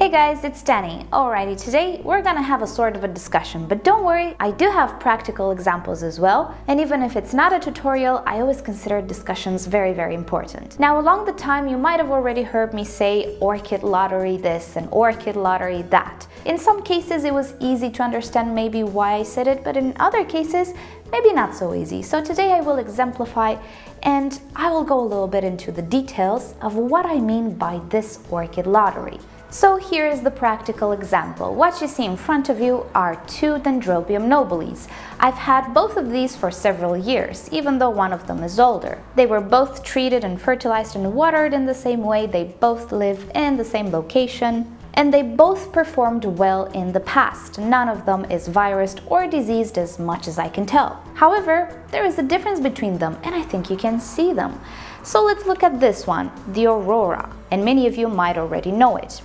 Hey guys, it's Danny. Alrighty, today we're gonna have a sort of a discussion, but don't worry, I do have practical examples as well, and even if it's not a tutorial, I always consider discussions very important. Now, along the time, you might have already heard me say Orchid Lottery this and Orchid Lottery that. In some cases, it was easy to understand maybe why I said it, but in other cases, maybe not so easy. So today I will exemplify and I will go a little bit into the details of what I mean by this Orchid Lottery. So here is the practical example. What you see in front of you are two Dendrobium nobilis. I've had both of these for several years, even though one of them is older. They were both treated and fertilized and watered in the same way, they both live in the same location, and they both performed well in the past. None of them is virused or diseased as much as I can tell. However, there is a difference between them, and I think you can see them. So let's look at this one, the Aurora, and many of you might already know it.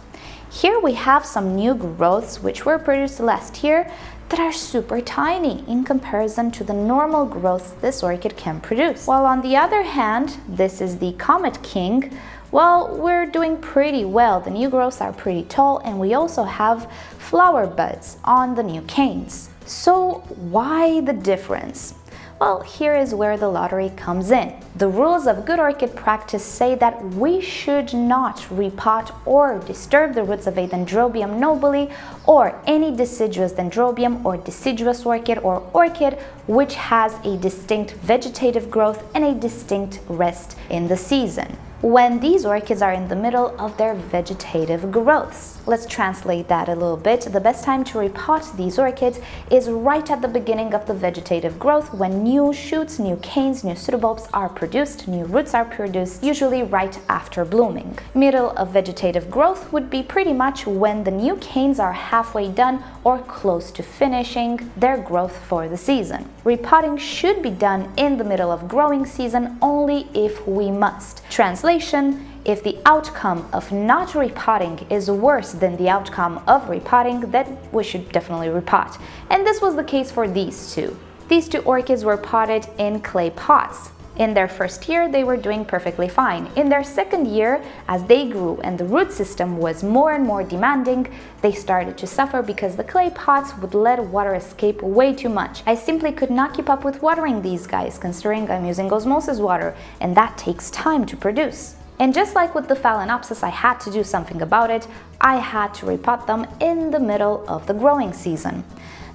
Here we have some new growths which were produced last year that are super tiny in comparison to the normal growths this orchid can produce. While on the other hand, this is the Comet King, well, we're doing pretty well. The new growths are pretty tall and we also have flower buds on the new canes. So why the difference? Well, here is where the lottery comes in. The rules of good orchid practice say that we should not repot or disturb the roots of a Dendrobium nobile or any deciduous Dendrobium or deciduous orchid or orchid which has a distinct vegetative growth and a distinct rest in the season, when these orchids are in the middle of their vegetative growths. Let's translate that a little bit. The best time to repot these orchids is right at the beginning of the vegetative growth, when new shoots, new canes, new pseudobulbs are produced, new roots are produced, usually right after blooming. Middle of vegetative growth would be pretty much when the new canes are halfway done or close to finishing their growth for the season. Repotting should be done in the middle of growing season only if we must. Translation: if the outcome of not repotting is worse than the outcome of repotting, then we should definitely repot. And this was the case for these two. These two orchids were potted in clay pots. In their first year, they were doing perfectly fine. In their second year, as they grew and the root system was more and more demanding, they started to suffer because the clay pots would let water escape way too much. I simply could not keep up with watering these guys, considering I'm using osmosis water, and that takes time to produce. And just like with the Phalaenopsis, I had to do something about it. I had to repot them in the middle of the growing season.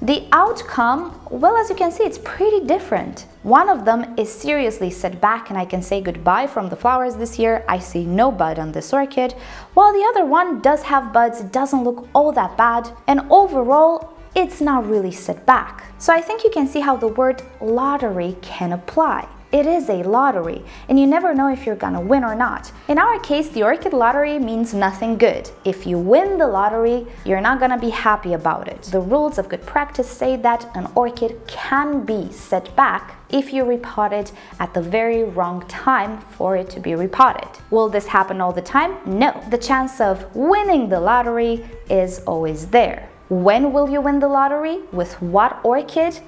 The outcome, well, as you can see, it's pretty different. One of them is seriously set back and I can say goodbye from the flowers this year. I see no bud on this orchid, while the other one does have buds. It doesn't look all that bad, and overall, it's not really set back. So I think you can see how the word lottery can apply. It is a lottery, and you never know if you're gonna win or not. In our case, the Orchid Lottery means nothing good. If you win the lottery, you're not gonna be happy about it. The rules of good practice say that an orchid can be set back if you repot it at the very wrong time for it to be repotted. Will this happen all the time? No. The chance of winning the lottery is always there. When will you win the lottery? With what orchid?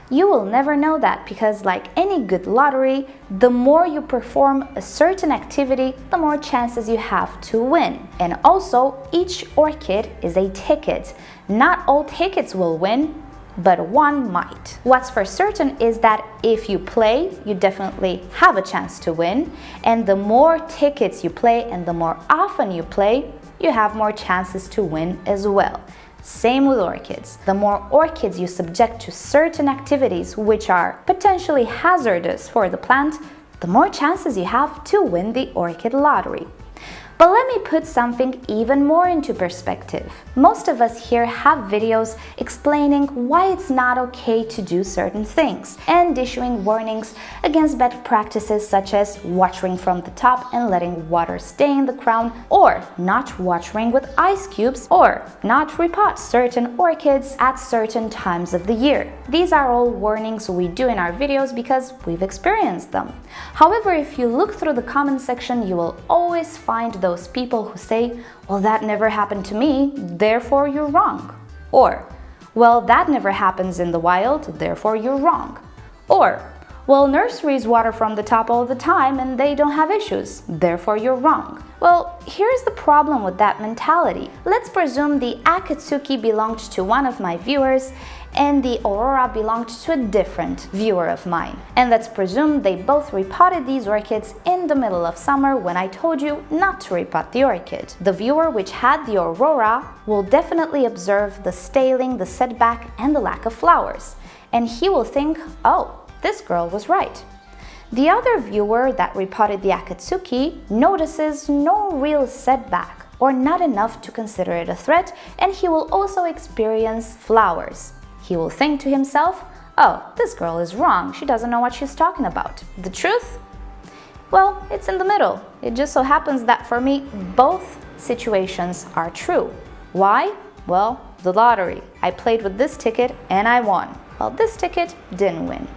You will never know that, because like any good lottery, the more you perform a certain activity, the more chances you have to win. And also, each orchid is a ticket. Not all tickets will win, but one might. What's for certain is that if you play, you definitely have a chance to win. And the more tickets you play and the more often you play, you have more chances to win as well. Same with orchids. The more orchids you subject to certain activities which are potentially hazardous for the plant, the more chances you have to win the Orchid Lottery. But let me put something even more into perspective. Most of us here have videos explaining why it's not okay to do certain things and issuing warnings against bad practices such as watering from the top and letting water stay in the crown, or not watering with ice cubes, or not repot certain orchids at certain times of the year. These are all warnings we do in our videos because we've experienced them. However, if you look through the comment section, you will always find those people who say, well, that never happened to me, therefore you're wrong. Or, well, that never happens in the wild, therefore you're wrong. Or, Well, nurseries water from the top all the time and they don't have issues, therefore you're wrong. Well, here's the problem with that mentality. Let's presume the Akatsuki belonged to one of my viewers and the Aurora belonged to a different viewer of mine. And let's presume they both repotted these orchids in the middle of summer when I told you not to repot the orchid. The viewer which had the Aurora will definitely observe the staling, the setback, and the lack of flowers. And he will think, oh, this girl was right. The other viewer that repotted the Akatsuki notices no real setback or not enough to consider it a threat, and he will also experience flowers. He will think to himself, oh, this girl is wrong, she doesn't know what she's talking about. The truth? Well, it's in the middle. It just so happens that for me, both situations are true. Why? Well, the lottery. I played with this ticket and I won. Well, this ticket didn't win.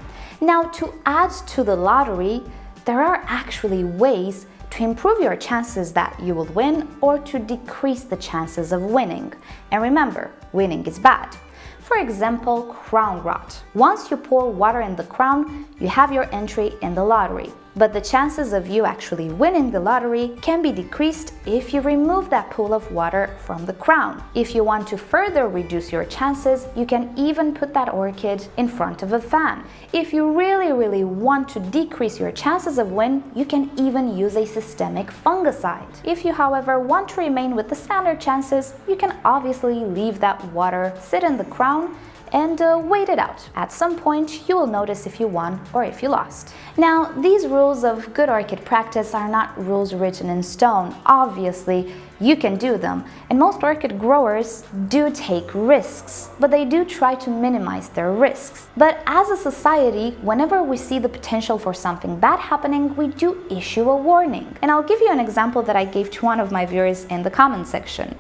Now, to add to the lottery, there are actually ways to improve your chances that you will win or to decrease the chances of winning. And remember, winning is bad. For example, crown rot. Once you pour water in the crown, you have your entry in the lottery. But the chances of you actually winning the lottery can be decreased if you remove that pool of water from the crown. If you want to further reduce your chances, you can even put that orchid in front of a fan. If you really want to decrease your chances of win, you can even use a systemic fungicide. If you, however, want to remain with the standard chances, you can obviously leave that water sit in the crown and wait it out. At some point, you will notice if you won or if you lost. Now, these rules of good orchid practice are not rules written in stone. Obviously, you can do them, and most orchid growers do take risks, but they do try to minimize their risks. But as a society, whenever we see the potential for something bad happening, we do issue a warning. And I'll give you an example that I gave to one of my viewers in the comment section.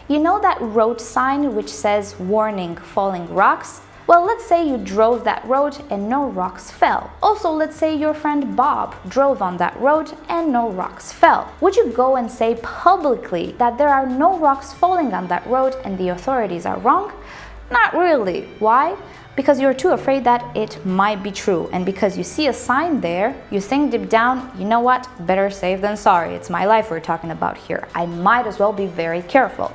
You know that road sign which says warning, falling rocks? Well, let's say you drove that road and no rocks fell. Also, let's say your friend Bob drove on that road and no rocks fell. Would you go and say publicly that there are no rocks falling on that road and the authorities are wrong? Not really. Why? Because you're too afraid that it might be true, and because you see a sign there, you think deep down, you know what, better safe than sorry, it's my life we're talking about here, I might as well be very careful.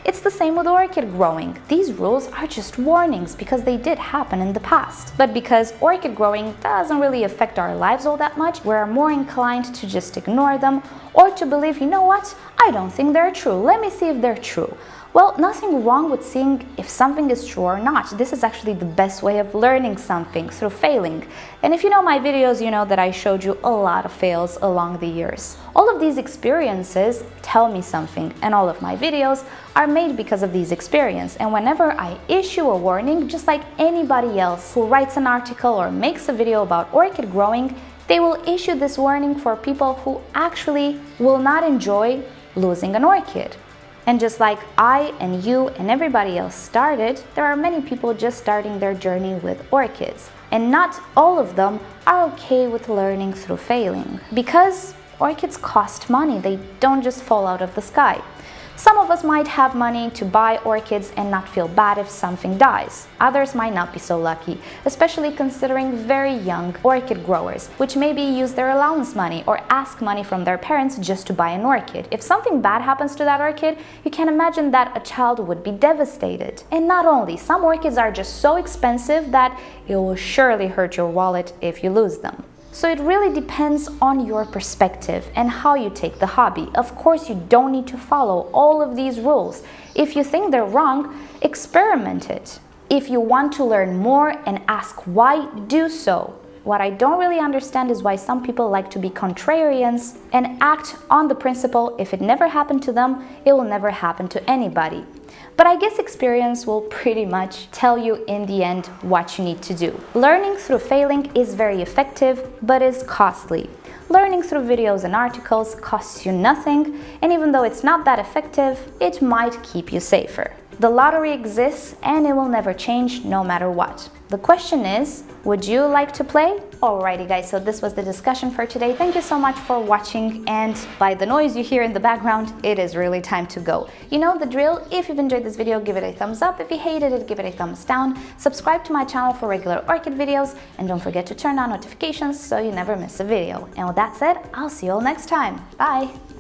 It's the same with orchid growing. These rules are just warnings because they did happen in the past. But because orchid growing doesn't really affect our lives all that much, we're more inclined to just ignore them or to believe, you know what, I don't think they're true, let me see if they're true. Well, nothing wrong with seeing if something is true or not. This is actually the best way of learning something, through failing. And if you know my videos, you know that I showed you a lot of fails along the years. All of these experiences tell me something, and all of my videos are made because of these experiences. And whenever I issue a warning, just like anybody else who writes an article or makes a video about orchid growing, they will issue this warning for people who actually will not enjoy losing an orchid. And just like I and you and everybody else started, there are many people just starting their journey with orchids. And not all of them are okay with learning through failing. Because orchids cost money, they don't just fall out of the sky. Some of us might have money to buy orchids and not feel bad if something dies. Others might not be so lucky, especially considering very young orchid growers, which maybe use their allowance money or ask money from their parents just to buy an orchid. If something bad happens to that orchid, you can imagine that a child would be devastated. And not only, some orchids are just so expensive that it will surely hurt your wallet if you lose them. So it really depends on your perspective and how you take the hobby. Of course, you don't need to follow all of these rules. If you think they're wrong, experiment it. If you want to learn more and ask why, do so. What I don't really understand is why some people like to be contrarians and act on the principle if it never happened to them, it will never happen to anybody. But I guess experience will pretty much tell you in the end what you need to do. Learning through failing is very effective, but is costly. Learning through videos and articles costs you nothing, and even though it's not that effective, it might keep you safer. The lottery exists and it will never change no matter what. The question is, would you like to play? Alrighty guys, so this was the discussion for today. Thank you so much for watching, and by the noise you hear in the background, it is really time to go. You know the drill. If you've enjoyed this video, give it a thumbs up. If you hated it, give it a thumbs down. Subscribe to my channel for regular orchid videos, and don't forget to turn on notifications so you never miss a video. And with that said, I'll see you all next time. Bye!